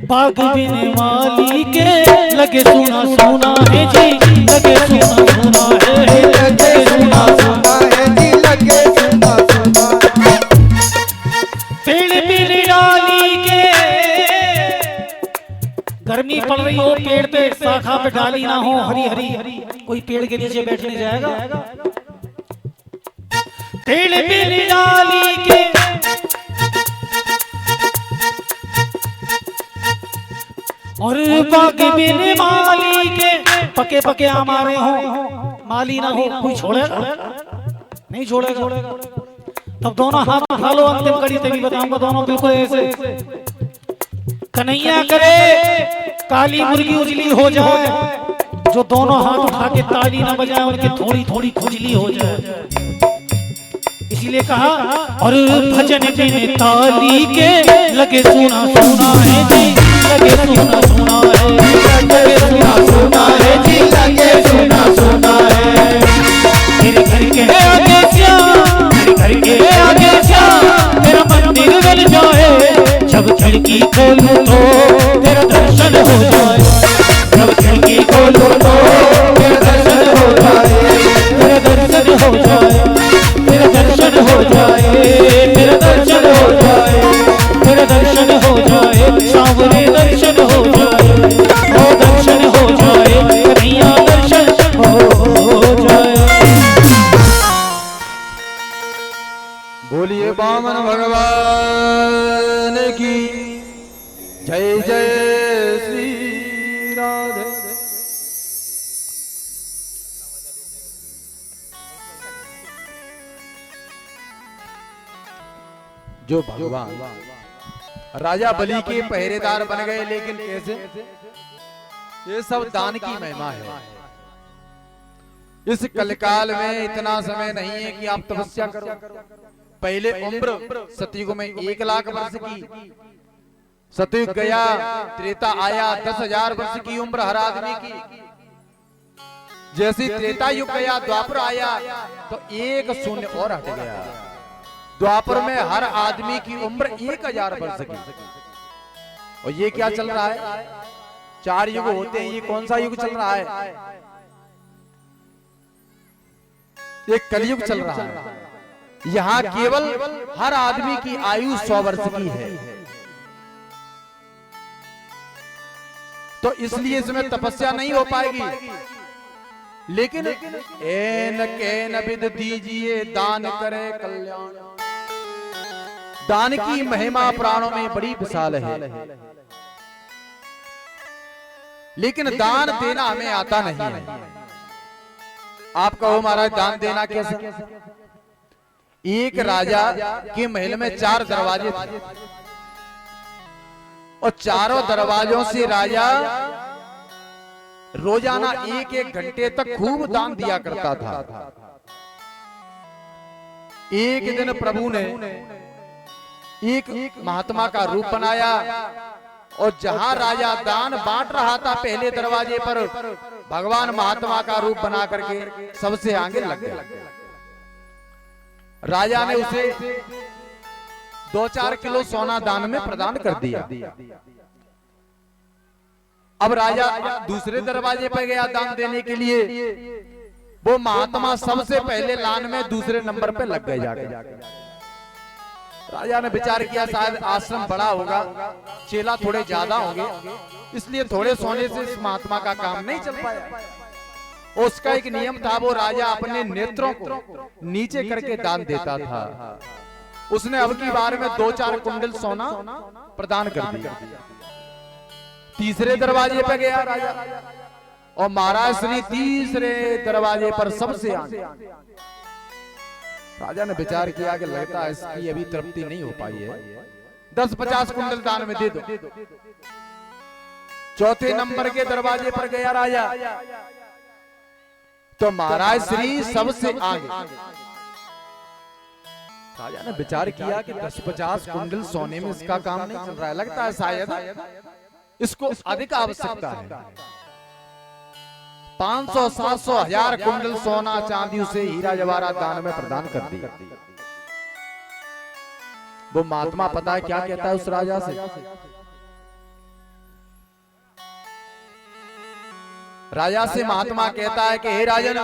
बाग बिन माली के लगे सुना सुना है जी, लगे सुना सुना है, लगे सुना सुना है जी, लगे सुना सुना। पेड़ बिन डाली के, गर्मी पड़ रही हो, पेड़ पे शाखा पे डाली ना हो हरी हरी, कोई पेड़ के नीचे बैठने जाएगा? पेड़ बिन डाली के और बाग बिन माली के, पके पके हमारे हो माली ना हो, कोई छोड़ेगा? नहीं छोड़ेगा। तब दोनों हाथ उठा लो, अंतिम कड़ी तभी बताऊंगा, दोनों बिल्कुल ऐसे। कन्हैया करे काली मुर्गी उजली हो जाए, जो दोनों हाथ उठा के ताली ना बजाए उनकी थोड़ी थोड़ी खुजली हो जाए। इसीलिए कहा और भजन बिन ताली के लगे सुना सुना है जी, लगे सुना सुना है, लगे सुना सुना है जी, लगे सुना सुना है। तेरे घर के आगे श्याम, तेरे घर के आगे श्याम, तेरा मंदिर बन जाए, जब खिड़की खोलूं तो तेरा दर्शन हो जाए, जब खिड़की खोलूं तो तेरा दर्शन हो जाए, तेरा दर्शन हो जाए, तेरा दर्शन हो जाए, तेरा दर्शन हो जाए, तेरा दर्शन हो जाए, सांवरे दर्शन हो जाए, ओ दर्शन हो जाए, कन्हैया दर्शन हो जाए। बोलिए बामन भगवान की जय, जय श्री राधे। जो भगवान राजा बलि के पहरेदार बन गए, लेकिन कैसे? ये सब दान की महिमा है। इस कलकाल में इतना समय नहीं है कि आप तपस्या करो। पहले उम्र सतयुग में 1 लाख वर्ष की, सतयुग गया, त्रेता आया, 10,000 वर्ष की उम्र हर आदमी की। जैसे त्रेता युग गया, द्वापर आया तो 1 शून्य और हट गया। द्वापर में हर आदमी की उम्र 1000 वर्ष की। और ये क्या चल रहा है? 4 युग होते हैं, ये कौन सा युग चल रहा है? ये कलयुग चल रहा है। यहाँ केवल हर आदमी की आयु 100 वर्ष की है। तो इसलिए इसमें तपस्या नहीं हो पाएगी। लेकिन एन कैन विद दीजिए, दान करे कल्याण। दान की महिमा प्राणों में बड़ी विशाल है, लेकिन दान देना हमें आता नहीं है। आप कहो महाराज दान देना कैसे? एक राजा के महल में 4 दरवाजे थे और चारों दरवाजों से राजा रोजाना 1-1 घंटे तक खूब दान दिया करता था। एक दिन प्रभु ने एक महात्मा का रूप बनाया और जहां राजा दान बांट रहा था पहले दरवाजे पर, भगवान महात्मा का रूप बना करके सबसे आगे लग गया। राजा ने उसे 2-4 किलो सोना दान में प्रदान कर दिया। अब राजा दूसरे दरवाजे पर गया दान देने के लिए। वो महात्मा सबसे पहले लाइन में दूसरे नंबर पे लग गए जाकर। राजा ने विचार किया शायद आश्रम बड़ा होगा, चेला थोड़े ज्यादा होंगे, इसलिए थोड़े सोने से इस महात्मा का काम नहीं चल पाया। उसका एक नियम था, वो राजा अपने नेत्रों को नीचे करके दान देता था। उसने अब की बार में 2-4 कुंडल सोना प्रदान कर दिया। तीसरे दरवाजे पर गया राजा और महाराज श्री तीसरे दरवाजे पर सबसे आगे। राजा ने विचार किया कि लगता है इसकी अभी तृप्ति नहीं हो पाई है, 10-50 कुंडल दान में दे दो। चौथे नंबर के दरवाजे पर गया राजा तो महाराज श्री सबसे आगे। राजा ने विचार किया कि 10-50 कुंडल सोने में इसका काम नहीं चल रहा है, लगता है शायद इसको अधिक आवश्यकता है। 500, 700, 1000 कुंडल सोना चांदी उसे हीरा जवाहरात दान में प्रदान कर दिया। वो महात्मा पता है क्या कहता है उस राजा से? राजा से महात्मा कहता है कि हे राजन,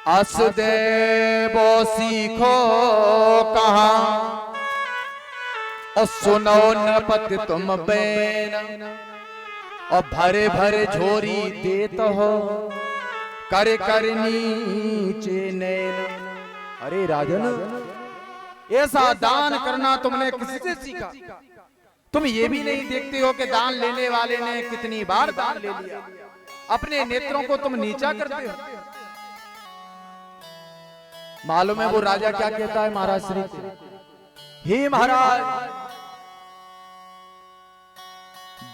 अस देवो सीखो कहा और सुनो नृपति तुम बैन, और भरे भरे झोरी देत हो कर कर नीचे नैन। अरे राजन, ऐसा दान करना तुमने किससे सीखा? तुम ये भी नहीं देखते हो कि दान लेने वाले ने कितनी बार दान ले लिया, अपने नेत्रों को तुम नीचा करते हो। मालूम है वो राजा क्या कहता है महाराज श्री से? हे महाराज,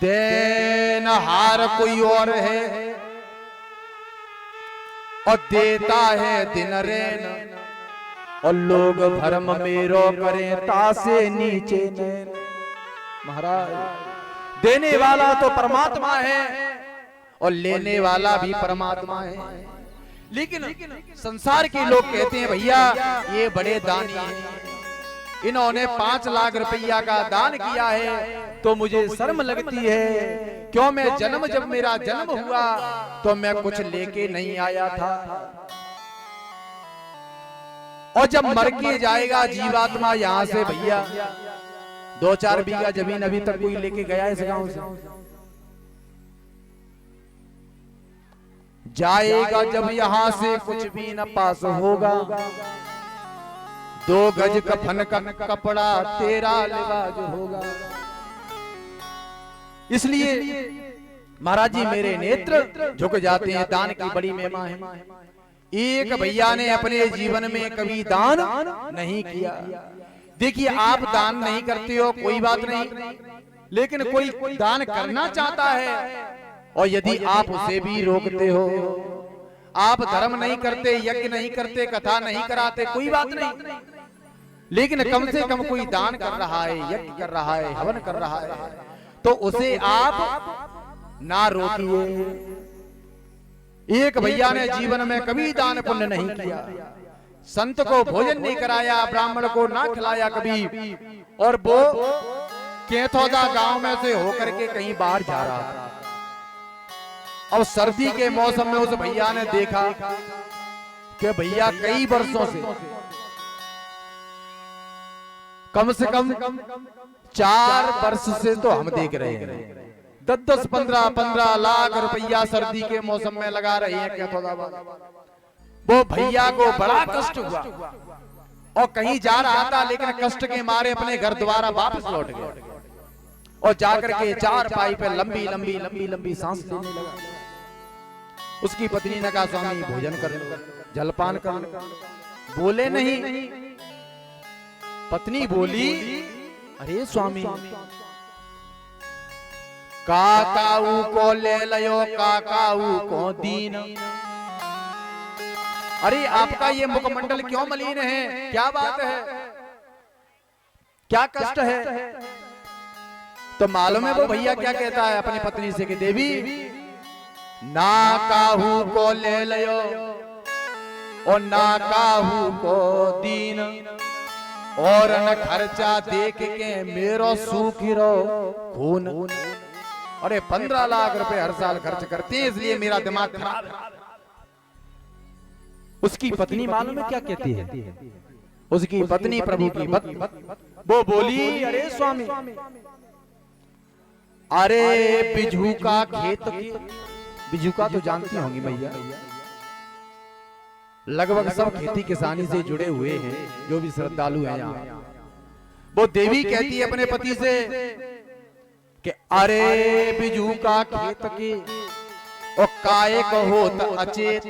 देनहार कोई और है और देता है दिन रैन, और लोग भरम मेरो करें तासे नीचे नैन। महाराज, देने वाला तो परमात्मा है और लेने वाला भी परमात्मा है, लेकिन संसार के लोग कहते हैं भैया ये बड़े दानी हैं, इन्होंने 5 लाख रुपया का दान किया है तो मुझे शर्म लगती है। क्यों, मैं जन्म जब मेरा जन्म हुआ तो मैं कुछ लेके नहीं आया था, और जब मर के जाएगा जीवात्मा यहाँ से भैया 2-4 बीघा जमीन अभी तक कोई लेके गया इस गांव से? जाएगा जब यहाँ से कुछ भी न पास होगा, 2 गज कफन का कपड़ा तेरा लिबाज होगा। इसलिए महाराज जी मेरे नेत्र झुक जाते हैं, दान की बड़ी महिमा है। एक भैया ने अपने जीवन में कभी दान नहीं किया। देखिए, आप दान नहीं करते हो कोई बात नहीं, लेकिन कोई दान करना चाहता है और यदि आप उसे भी रोकते हो, आप धर्म नहीं करते, यज्ञ नहीं करते, कथा नहीं कराते, कोई बात नहीं, लेकिन कम से कम कोई दान कर रहा है, यज्ञ कर रहा है, हवन कर रहा है, तो उसे आप ना रोकिए। एक भैया ने जीवन में कभी दान पुण्य नहीं किया, संत को भोजन नहीं कराया, ब्राह्मण को ना खिलाया कभी, और वो केथौदा गांव में से होकर के कहीं बाहर जा रहा था। और सर्दी के मौसम में उस भैया ने देखा कि भैया कई वर्षों से, कम से कम 4 वर्ष से तो हम देख रहे हैं 10-10, 15-15 लाख रुपया सर्दी के मौसम में लगा रही है केथौदा। वो भैया को बड़ा कष्ट हुआ और कहीं जा रहा था, लेकिन कष्ट के मारे अपने घर दोबारा वापस लौट गया और जाकर के 4 पाई पे लंबी लंबी लंबी लंबी सांस लेने लगा। उसकी पत्नी ने कहा, स्वामी भोजन कर लो, जलपान कर लो। बोले नहीं। पत्नी बोली, अरे स्वामी, काकाऊ को ले लियो, काकाऊ को दीन। अरे आपका ये मुखमंडल क्यों मलिन है? क्या बात है? क्या कष्ट है? तो मालूम है वो भैया क्या कहता है अपनी पत्नी से कि देवी, ना काहू को ले लियो और ना काहू को दीन, और न खर्चा देख के मेरो सूखिरो खून। अरे 15 लाख रुपए हर साल खर्च करते हैं, इसलिए मेरा दिमाग खराब है। उसकी पत्नी मालूम है क्या कहती है? उसकी पत्नी प्रभु की भक्त, वो बोली, अरे स्वामी, अरे बिजू का खेत, बिजू का तो जानती होंगी भैया, लगभग सब खेती किसानी से जुड़े हुए हैं जो भी श्रद्धालु हैं यहाँ। वो देवी कहती है अपने पति से कि अरे बिजू का खेत की और काय को होत अचेत,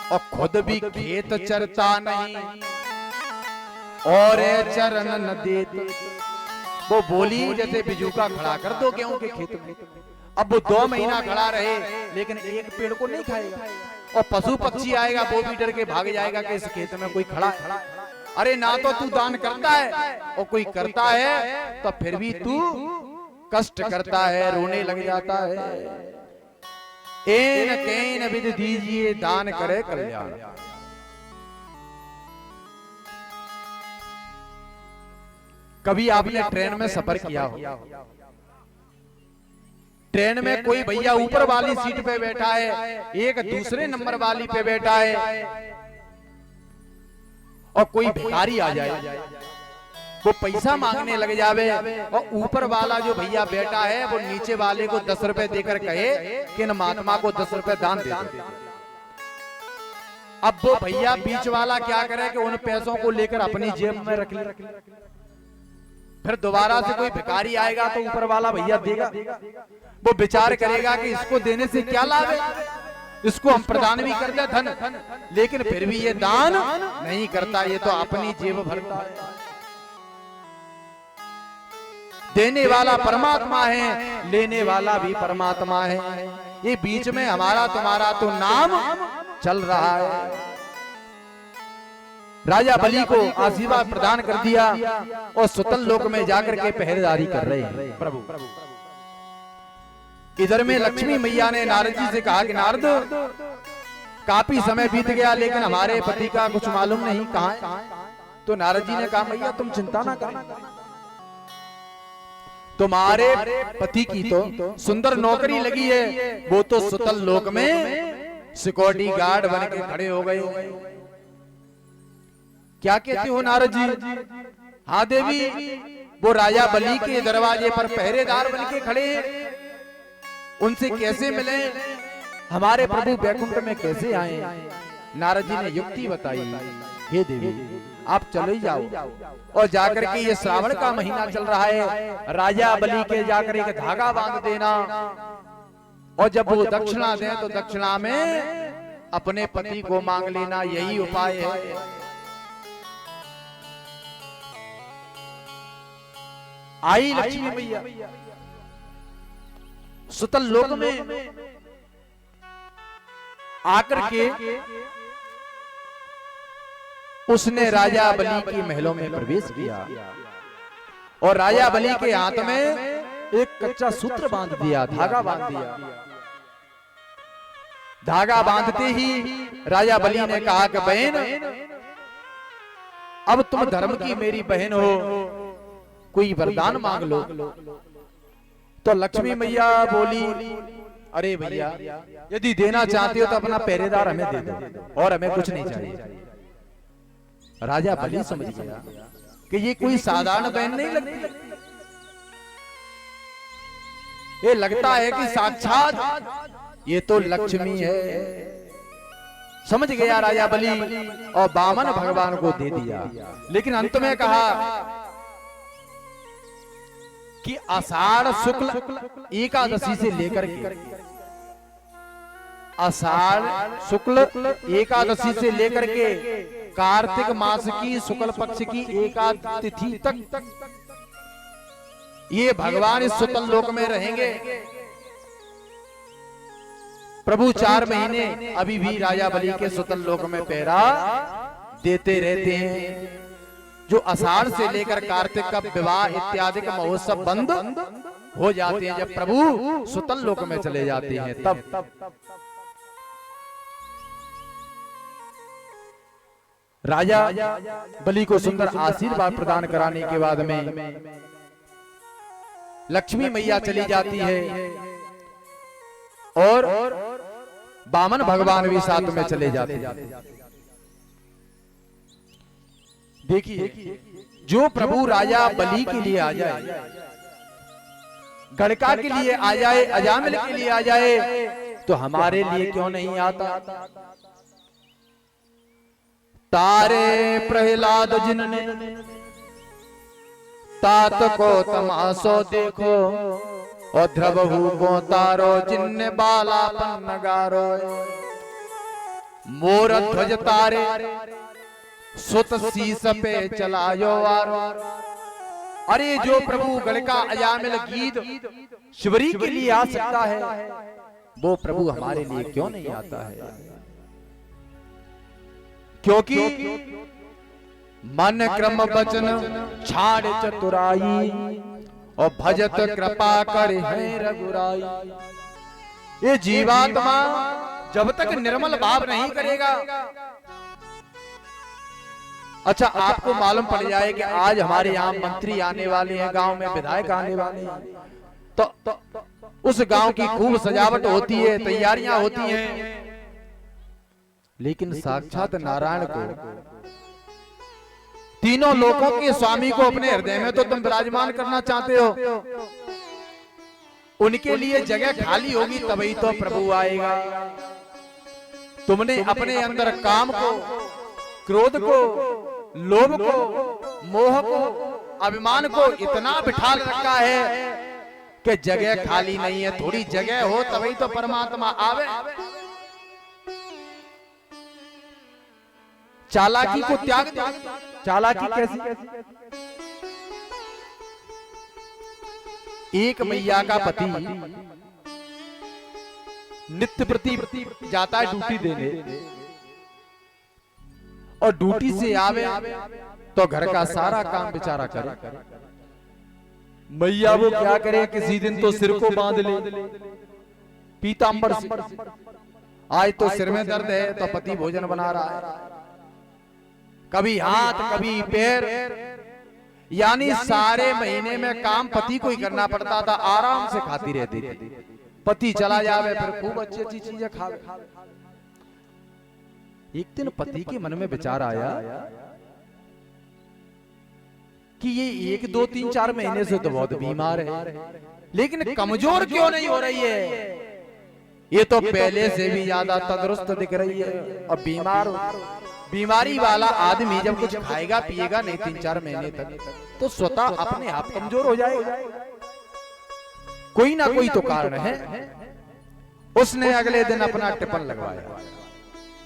और खुद भी खेत चरता नहीं और चरण न देते। वो बोली, जैसे बिजू का खड़ा कर दो गेहूं के खेत में, अब वो 2 महीना खड़ा रहे लेकिन एक पेड़ को नहीं खाएगा, और पशु पक्षी आएगा वो भी डर के भाग जाएगा कि इस खेत में कोई खड़ा है। अरे ना तो तू दान करता है और कोई करता है तो फिर भी तू कष्ट करता है, रोने लग जाता है। एन केन विधि दीजिए, दान करे कल्याण। कभी आपने ट्रेन में सफर किया हो, ट्रेन में कोई भैया ऊपर वाली सीट पे बैठा है, एक दूसरे नंबर वाली पे बैठा है, और कोई भिखारी आ जाए, वो पैसा मांगने लग जावे, और ऊपर वाला जो भैया बैठा है वो नीचे वाले को 10 रुपए देकर कहे कि इन महात्मा को 10 रुपए दान दे दो। अब वो भैया बीच वाला क्या करे कि उन पैसों को लेकर अपनी जेब में रख ले, फिर दोबारा से कोई भिखारी आएगा तो ऊपर वाला भैया देगा, वो विचार करेगा कि इसको देने से क्या लाभ है, इसको हम प्रदान भी कर दे धन, लेकिन फिर भी ये दान नहीं करता, ये तो अपनी जेब भरता है। देने वाला परमात्मा है, लेने वाला भी परमात्मा है, ये बीच में हमारा तुम्हारा तो नाम चल रहा है। राजा बलि को आशीर्वाद प्रदान कर दिया और सुतल लोक में जाकर के पहरेदारी कर रहे हैं प्रभु। इधर में लक्ष्मी मैया ने नारद जी से कहा कि नारद, काफी समय बीत गया लेकिन हमारे पति का कुछ मालूम नहीं, कहां है? तो नारद जी ने कहा मैया तुम चिंता ना करना, तुम्हारे पति की तो सुंदर नौकरी लगी है, वो तो सुतल लोक में सिक्योरिटी गार्ड बन के खड़े हो गए। क्या कहते हो नारद जी? हाँ देवी, वो राजा बलि के दरवाजे पर पहरेदार बन के खड़े हैं, उनसे कैसे मिले, हमारे प्रभु बैकुंठ में कैसे आए? नारद जी ने युक्ति बताई, हे देवी आप चले जाओ और जाकर के, ये श्रावण का महीना चल रहा है, राजा बलि के जाकर एक धागा बांध देना, और जब वो दक्षिणा दें तो दक्षिणा में अपने पति को मांग लेना, यही उपाय है। आई लक्ष्मी मैया सुतल लोक में आकर के उसने राजा बलि के महलों में प्रवेश किया और राजा बलि के हाथ में एक कच्चा सूत्र बांध दिया, धागा बांध दिया। धागा बांधते ही राजा बलि ने कहा कि बहन, अब तुम धर्म की मेरी बहन हो, कोई वरदान मांग लो। तो लक्ष्मी मैया बोली, अरे भैया यदि देना चाहते हो तो अपना पहरेदार हमें दे दो और हमें कुछ नहीं चाहिए। राजा बलि समझ गया कि ये कोई साधारण बहन नहीं लगती, ये लगता है कि साक्षात ये तो लक्ष्मी है। समझ गया राजा बलि और वामन भगवान को दे दिया। लेकिन अंत में कहा कि आषाढ़ शुक्ल एकादशी से लेकर के, आषाढ़ शुक्ल एकादशी से लेकर के कार्तिक मास की शुक्ल पक्ष की एकादशी तिथि तक ये भगवान इस सुतल लोक में रहेंगे। प्रभु 4 महीने अभी भी राजा बलि के सुतल लोक में पहरा देते रहते हैं। जो आषाढ़ से लेकर कार्तिक का विवाह इत्यादि का महोत्सव बंद हो जाते हैं, जब प्रभु सुतल लोक में चले जाते हैं तब। राजा बलि को सुंदर आशीर्वाद प्रदान कराने के बाद में लक्ष्मी मैया चली जाती है और वामन भगवान भी साथ में चले जाते हैं। देखिए, जो प्रभु राजा बलि के लिए आ जाए, गड़का के लिए आ जाए, अजामिल के लिए आ जाए, तो हमारे लिए क्यों नहीं आता? तारे प्रहलाद जिनने तात को तमाशो देखो, और ध्रुवहु को तारो जिनने बालापन नगारो। मोर ध्वज तारे सुत शीस पे चलायो वारो। अरे जो प्रभु गड़का अजामिल गीत शिवरी के लिए आ सकता है, वो प्रभु हमारे लिए क्यों नहीं आता है? क्योंकि मन क्रम वचन छाड़ चतुराई, और भजत कृपा करे है रघुराई। ये जीवात्मा जब तक निर्मल भाव नहीं करेगा, अच्छा आपको मालूम पड़ जाए कि आज हमारे यहाँ मंत्री आने वाले हैं, गांव में विधायक आने वाले हैं, तो उस गांव की खूब सजावट होती है, तैयारियां होती हैं, लेकिन साक्षात नारायण को, तीनों लोकों के स्वामी को अपने हृदय में तो तुम विराजमान करना चाहते हो, उनके लिए जगह खाली होगी तभी तो प्रभु आएगा। तुमने अपने अंदर काम को, क्रोध को, लोभ को, मोह को, अभिमान को इतना बिठा रखा है कि जगह खाली नहीं है। थोड़ी जगह हो तभी तो परमात्मा आवे। चालाकी को त्याग दो। चालाकी कैसी? एक मैया का पति नित्य प्रति जाता है ड्यूटी देने, और ड्यूटी से आवे तो घर का सारा काम बेचारा करे। मैया वो क्या करे, किसी दिन तो सिर को बांध ले पीतांबर से, आज तो सिर में दर्द है तो पति भोजन बना रहा है, कभी हाथ कभी पैर, यानी सारे महीने में काम पति को ही करना पड़ता था। आराम से खाती रहती थी, पति चला जावे फिर खूब अच्छी अच्छी चीजें खावे। एक दिन पति के मन में विचार आया कि ये 1 2 3 4 महीने से तो बहुत बीमार है, लेकिन कमजोर क्यों नहीं हो रही है? ये तो पहले से भी ज्यादा तंदुरुस्त दिख रही है। अब बीमारी वाला आदमी जब कुछ खाएगा पिएगा नहीं 3 4 महीने तक, तो स्वतः अपने आप कमजोर हो जाएगा। कोई ना कोई तो कारण है। उसने अगले दिन अपना टिफिन लगवाया,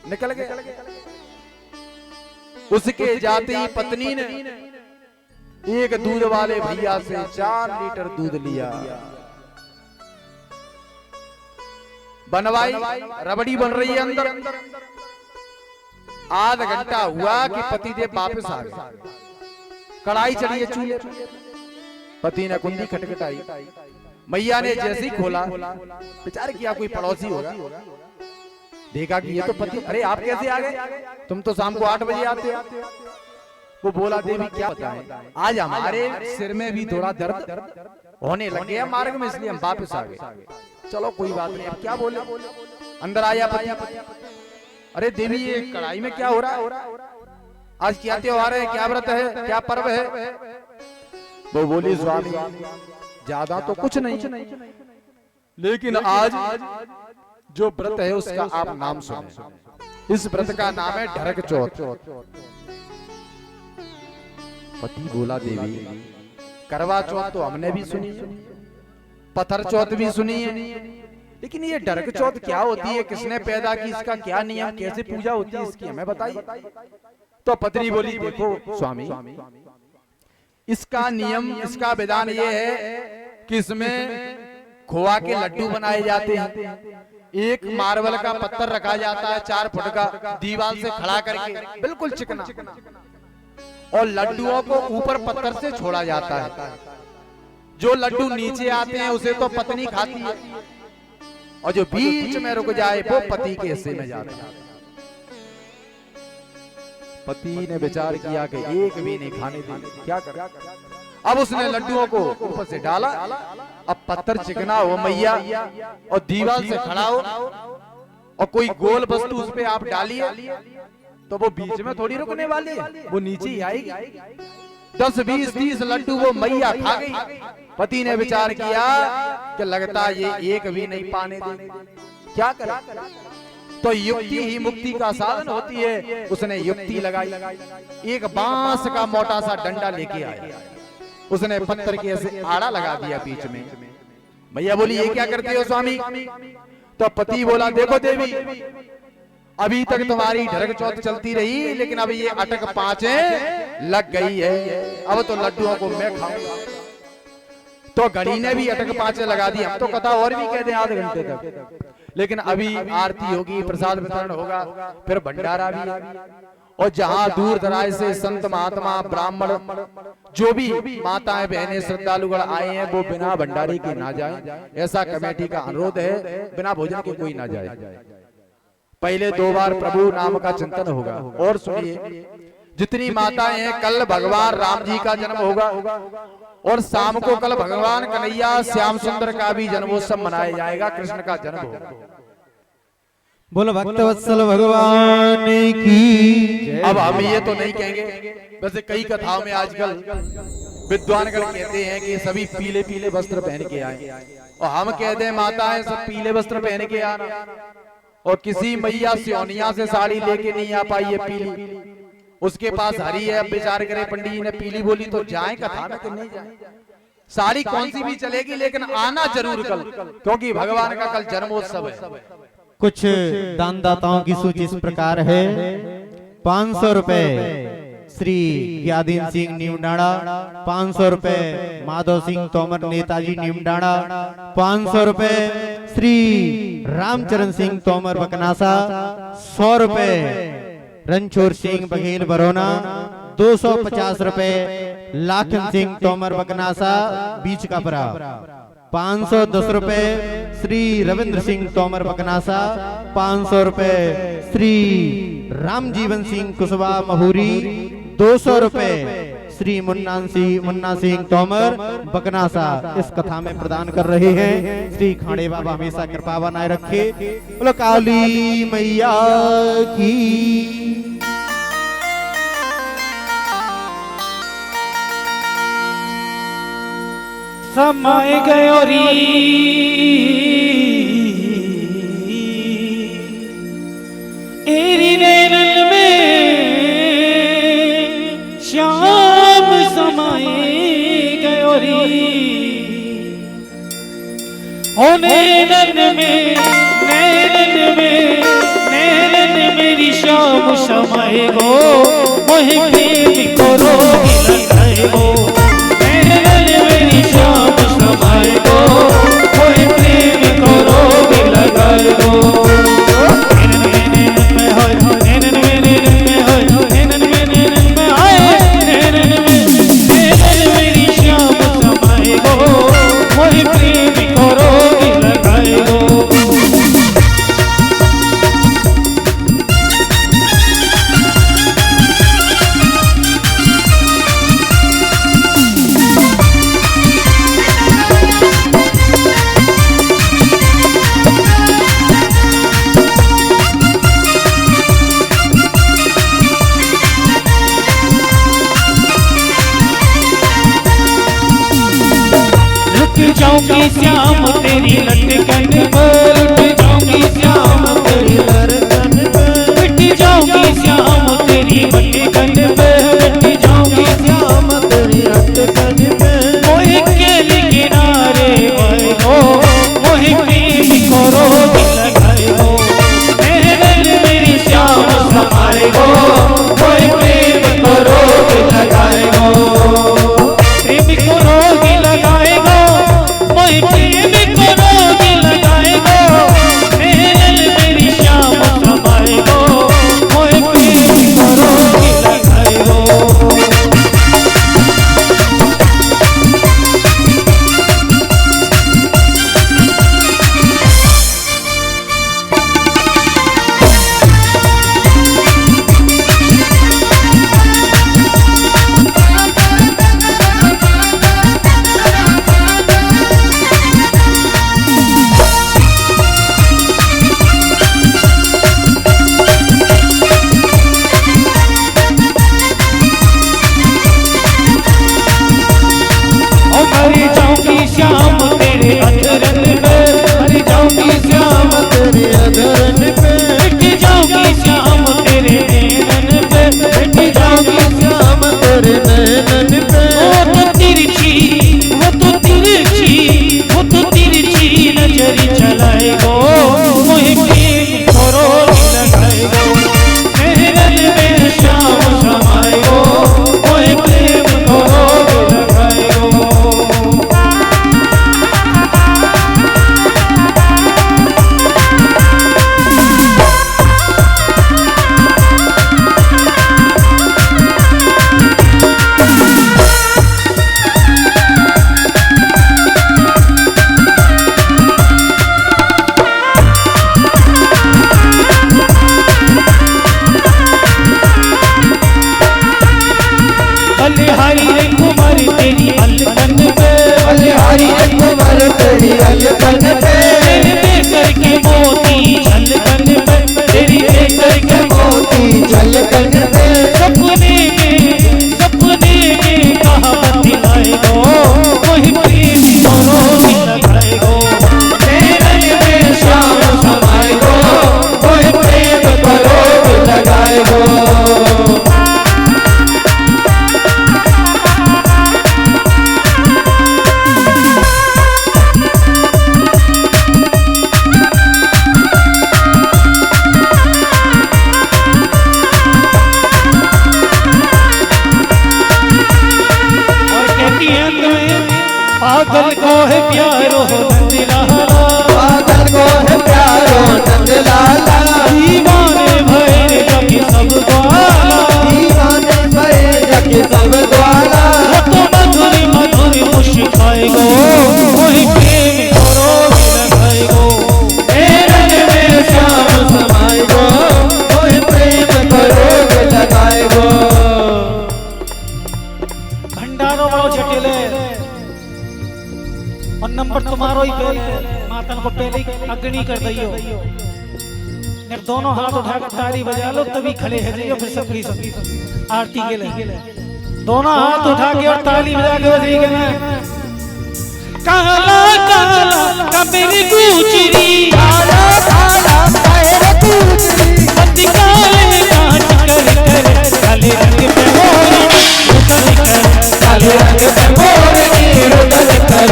निकल गए। उसके जाते ही पत्नी ने एक दूध वाले भैया से 4 लीटर दूध लिया, बनवाई, रबड़ी बन रही है अंदर। आधा घंटा हुआ कि पति देव वापस आ गए, कढ़ाई चढ़ी है चूल्हे। पति ने कुंडी खटखटाई, मैया ने जैसे ही खोला, बेचारे किया कोई पड़ोसी होगा, देखा कि ये तो पति। अरे आप कैसे आ गए? तुम तो शाम को 8 बजे आते हो। वो बोला देवी क्या बताएं, आज हमारे सिर में भी थोड़ा दर्द होने लग गया मार्ग में, इसलिए हम वापस आ गए। चलो कोई बात नहीं, अब क्या बोले। अंदर आया पति, अरे देवी ये कढ़ाई में क्या हो रहा है? आज क्या त्योहार है, क्या व्रत है, क्या पर्व है? वो बोली स्वामी ज्यादा तो कुछ नहीं, लेकिन आज जो व्रत है उसका आप नाम सुने। इस व्रत का नाम है ढरक चौथ। पति बोला देवी करवा चौथ तो हमने भी सुनी है, पत्थर चौथ भी सुनी है, लेकिन ये ढरक चौथ क्या होती है, किसने पैदा की, इसका क्या नियम, कैसे पूजा होती है, इसकी हमें बताइए। तो पत्नी बोली देखो स्वामी, इसका नियम, इसका विधान ये है कि इसमें खोआ के लड्डू बनाए जाते हैं। एक मार्बल का पत्थर रखा जाता है 4 फुट का, दीवार से खड़ा करके बिल्कुल चिकना, और लड्डुओं को ऊपर पत्थर से छोड़ा जाता है। जो लड्डू नीचे आते हैं उसे तो पत्नी खाती है, और जो बीच में रुक जाए वो पति के हिस्से में जाता है। पति ने विचार किया कि एक भी नहीं खाने देंगे, क्या कर। अब उसने लड्डुओं को ऊपर से डाला, अब पत्थर चिकना हो मैया और दीवार से खड़ा हो, और कोई गोल वस्तु उस पे आप डालिए तो वो बीच में थोड़ी रुकने वाली है, वो नीचे ही आएगी। 10 20 30 लड्डू वो मैया खा गई। पति ने विचार किया कि लगता ये एक भी नहीं पाने देंगे, क्या करें। तो युक्ति ही मुक्ति का साधन होती है। उसने युक्ति लगाई, एक बांस का मोटा सा डंडा लेके आया, उसने पत्थर के ऐसे आड़ा लगा दिया बीच में। मैया बोली ये क्या करते हो स्वामी? तो पति बोला देखो देवी, अभी तक तुम्हारी ढरक चौथ चलती रही, लेकिन अब ये अटक 5 लग गई है, अब तो लड्डुओं को मैं खाऊंगा। तो घड़ी ने भी अटक 5 लगा दी। हम तो कथा और भी कहते हैं आधे घंटे तक, लेकिन अभी आरती होगी, प्रसाद वितरण होगा, फिर भंडारा भी, और जहां दूर दराज से संत महात्मा ब्राह्मण जो भी माताएं बहनें श्रद्धालुगण आए हैं वो बिना भंडारे के ना जाएं, ऐसा कमेटी का अनुरोध है। बिना भोजन के कोई ना जाए। पहले 2 बार प्रभु नाम का चिंतन होगा। और सुनिए, जितनी माताएं हैं, कल भगवान राम जी का जन्म होगा और शाम को कल भगवान कन्हैया श्याम सुंदर का भी जन्मोत्सव मनाया जाएगा, कृष्ण का जन्म होगा। बोलो भक्तवत्सल भगवान की। अब हम ये तो नहीं कहेंगे, वैसे कई कथाओं में आजकल विद्वानगण कहते हैं कि सभी पीले पीले वस्त्र पहन के आए, और हम कहते हैं माताएं सब पीले वस्त्र पहन के आना, और किसी मैया सियोनिया से साड़ी लेके नहीं आ पाई है पीली, उसके पास हरी है, अब विचार करे पंडित जी ने पीली बोली तो जाए कथा में कि नहीं जाए। साड़ी कौन सी भी चलेगी लेकिन आना जरूर कल, क्योंकि भगवान का कल जन्मोत्सव है। कुछ दानदाताओं की सूची इस प्रकार है। 500 रुपए श्री ज्ञादीन सिंह नीमडाड़ा, 500 रुपए माधव सिंह तोमर नेताजी नीमडाड़ा, 500 रुपए श्री रामचरण सिंह तोमर बकनासा, 100 रुपए रणछोड़ सिंह बघेल बरौना, 250 रुपए लाखन सिंह तोमर बकनासा बीच का परा, 510 रुपए श्री रविंद्र सिंह तोमर बकनासा, 500 रुपए श्री रामजीवन सिंह कुशवाहा महुरी, 200 रुपए श्री मुन्ना सिंह तोमर बकनासा इस कथा में प्रदान कर रहे हैं। श्री खाड़े बाबा हमेशा कृपा बनाए रखे। बोलो काली मैया की। समय गयो री एरी नैनन में श्याम समय गयो री, ओ नैनन मेरी श्याम समय गो, मोहि प्रेम को रोगी लगाए गो, श्याम समय को कोई प्रेम को रोग लगाए गो। मेरी श्याम समय को कोई प्रेम को रोग लगाए गो। जाऊंगी श्याम तेरी लटकन पर, उठ जाऊंगी श्याम तेरी लटकन पर, उठ जाऊंगी श्याम तेरी लटकन पर, उठ जाऊंगी श्याम तेरी लटकन पर। मोहि के किनारे आए हो, मोहि प्रेम को रोग लगाए हो, मेरी श्याम समाए हो, मोहि प्रेम को रोग लगाए हो, प्रेम को रोग लगाए हो, प्रेम को रोग लगाए गो, मेरी श्याम समाए गो, मोहि प्रेम को रोग लगाए गो। श्याम तेरे अधरन पे, मर जाऊंगी श्याम तेरे अधरन पे, मिट जाऊंगी श्याम तेरे नैनन पे, मिट जाऊंगी श्याम तेरे नैनन पे। वो तो तिरछी नजर चलाए गो, मोहि प्रेम को रोग लगाए गो, नैनन में श्याम समाए गो, मोहि प्रेम को रोग लगाए गो। तेरी अलकन पे, तेरे बेसर के मोती झलकन पे, तेरी बेसर के मोती झलकन पे, सपने में कहा बतलाए गो, वही प्रेमी दोनों भी लगाए गो, तेरे में श्याम समाए गो, वही प्रेम करो लगाए गो। पागल को है प्यारो नंद लाला, पागल को है प्यारो नंद लाला, दीवाने भरे जग सब द्वाला, दीवाने भरे जग सब द्वाला, तो मधुर मधुर मुस्काए गो, वही प्रेम करो लगाए गो, तेरे में श्याम समाए गो, वही प्रेम करो लगाए गो। भंडारो बड़ो जटिल है और नंबर तुम्हारो ही पहले, मातन को पहले ही अग्नि कर दियो, फिर दोनों हाथ उठाकर ताली बजा लो तभी खड़े हो जाइयो, फिर सबकी सब आरती के लिए दोनों हाथ उठा के और ताली बजा के बजाइए ना। काला काला कबीर गुजरी, काला काला पैर गुजरी, पति काले कांच कर काले रंग पे मोरनी उतर कर, काले रंग पे मोरनी रुदन कर,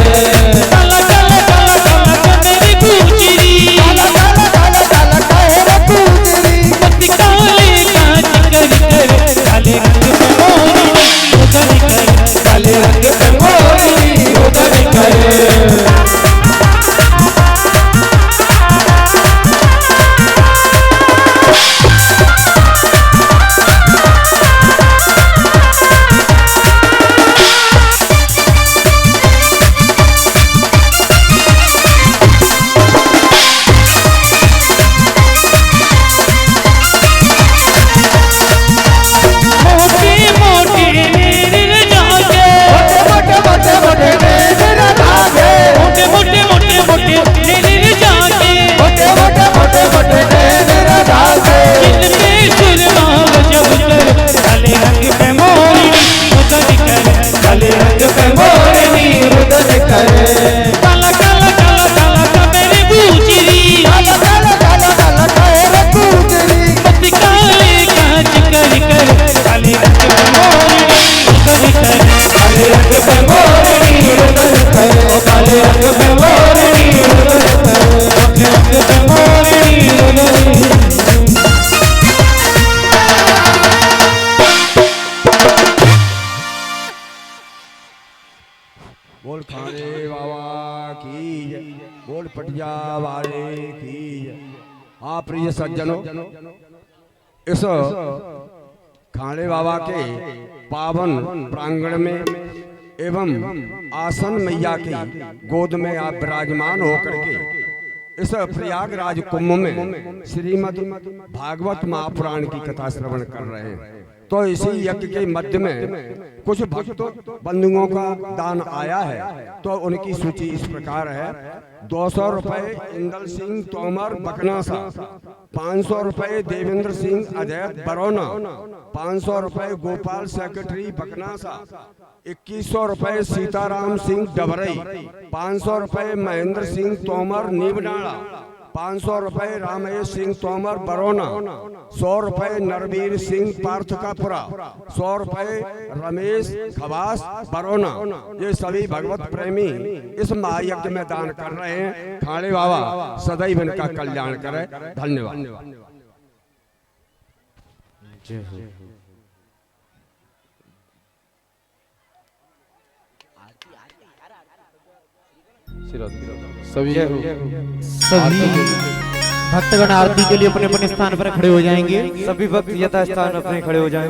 काला काला काला काला कबीर गुजरी, काला काला काला काला पैर गुजरी, पति काले कांच कर काले रंग पे मोरनी उतर कर, काले रंग पे मोरनी रुदन कर। बोल खाने बाबा की जय, बोल पटिया वाले की जय। हाँ प्रिय सज्जनों, इस खाने बाबा के पावन प्रांगण में एवं आसन मैया की गोद में आप विराजमान होकर के इस प्रयागराज कुंभ में श्रीमद् भागवत महापुराण की कथा श्रवण कर रहे हैं। तो इसी यज्ञ के मध्य में कुछ भक्त बंधुओं का दान आया है, तो उनकी सूची इस प्रकार है। 200 रुपए इंदल सिंह तोमर बकनासा, 500 रुपए देवेंद्र सिंह अजय बरौना, 500 रुपए गोपाल सेक्रेटरी बकनासा, 2100 रुपए सीताराम सिंह डबरई, 500 रुपए महेंद्र सिंह तोमर नीबडाड़ा, 500 रुपए रामेश सिंह तोमर बरौना, 100 रुपए नरवीर सिंह पार्थकापुरा, 100 रुपए रमेश खवास बरौना। ये सभी भगवत प्रेमी इस महायज्ञ में दान कर रहे हैं। खाने बाबा सदैव इनका कल्याण करे। धन्यवाद। सभी भक्तगण आरती के लिए अपने अपने स्थान पर खड़े हो जाएंगे। सभी भक्त यथा स्थान अपने खड़े हो जाएं।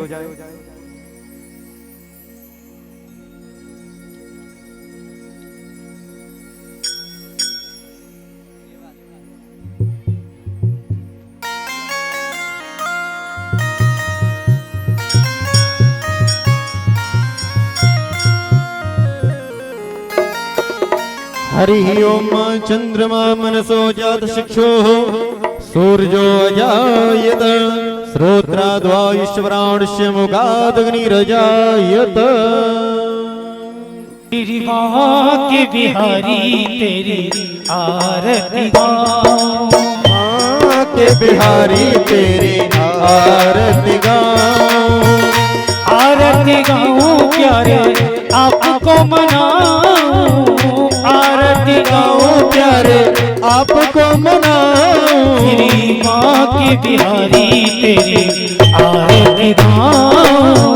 हरि ओम चंद्रमा मनसो जात शिक्षो सूर्यो अजायत श्रोत्राद्वा ईश्वराणस्य मुखादग्निरजायत। तेरी माँ के बिहारी तेरी आरती गाऊं, माँ के बिहारी तेरी आरती गाऊं, आरती गाऊं प्यारे आपको मनाऊं, आरती गाऊं प्यारे आपको मनाऊं। तेरी माँ के बिहारी तेरी आरती गाऊं।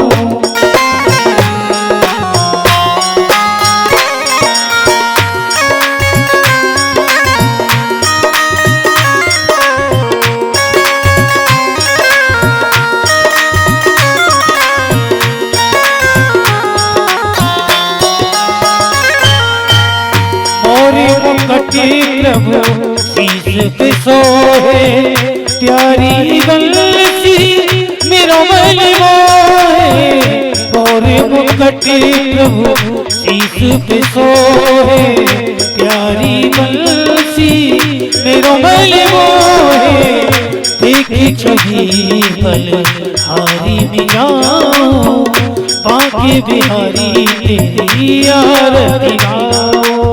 प्रभु शीश पे सोहे प्यारी बंसी मेरो मन मोहे, और मुकटे प्रभु शीश पे सोहे प्यारी बंसी मेरो मन मोहे। देखी छवि पल हारी में जाऊं, बांके बिहारी तेरी आरती गाऊं।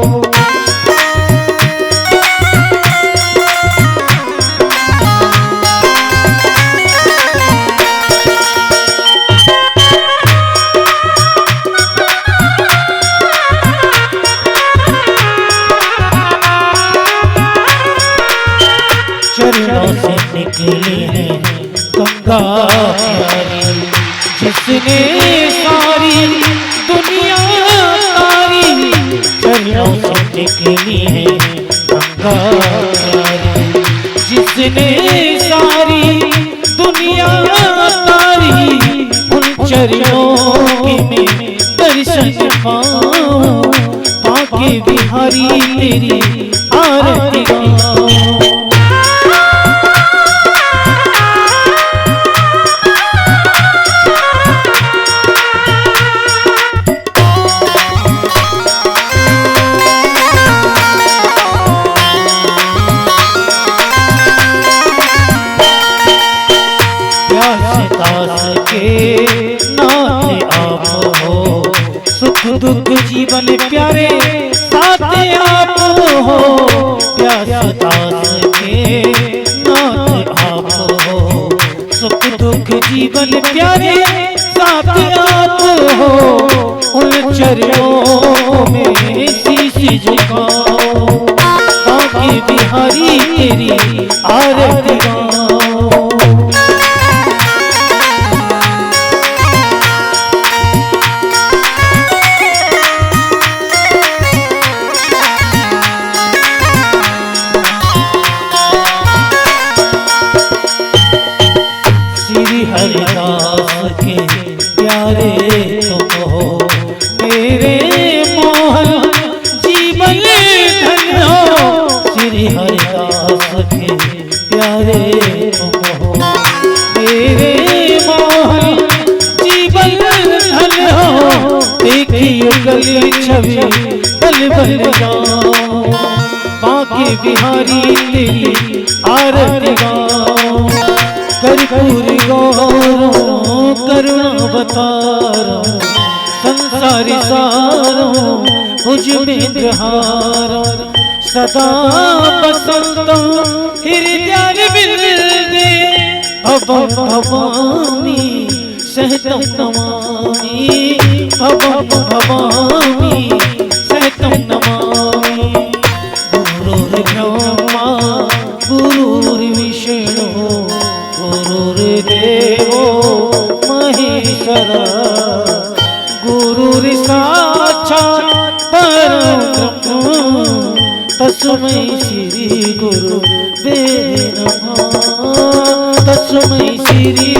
चरणों से निकली है गंगा प्यारी, जिसने सारी दुनिया तारी। चरणों से निकली है गंगा प्यारी, जिसने सारी दुनिया तारी। उन चरणों के मैं दर्शन पाऊं, बांके बिहारी तेरी आरती गाऊं। दुख जीवन प्यारे साथ आप हो, प्यास तास के नाथ आप हो। सुख दुख जीवन प्यारे साथ आप हो, उन चरणों में शीश झुकाओ, बांके बिहारी तेरी आरती गाऊं। हरिदास के प्यारे तुम हो, मेरे मोहन जीवन धन हो। श्री हरिदास के प्यारे तुम हो, मेरे मोहन जीवन धन हो। देखिए गली छवि बल बल जाऊं, बांके बिहारी तेरी आरती गाऊं। कर्पूर गौरव करुणा बतारो, संसारी सारो भुज में हारो। सदा बसंत हृदय बिंदे, भवम भवानी सहतम नमामि, भवम भवानी सहतम नमामि। गुरुर्ब्रह्मा गुरुर्विष्णु गुरुर्देवो महेश्वर, गुरुर्साक्षात् परब्रह्म तस्मै श्री गुरुवे नमः, तस्मै श्री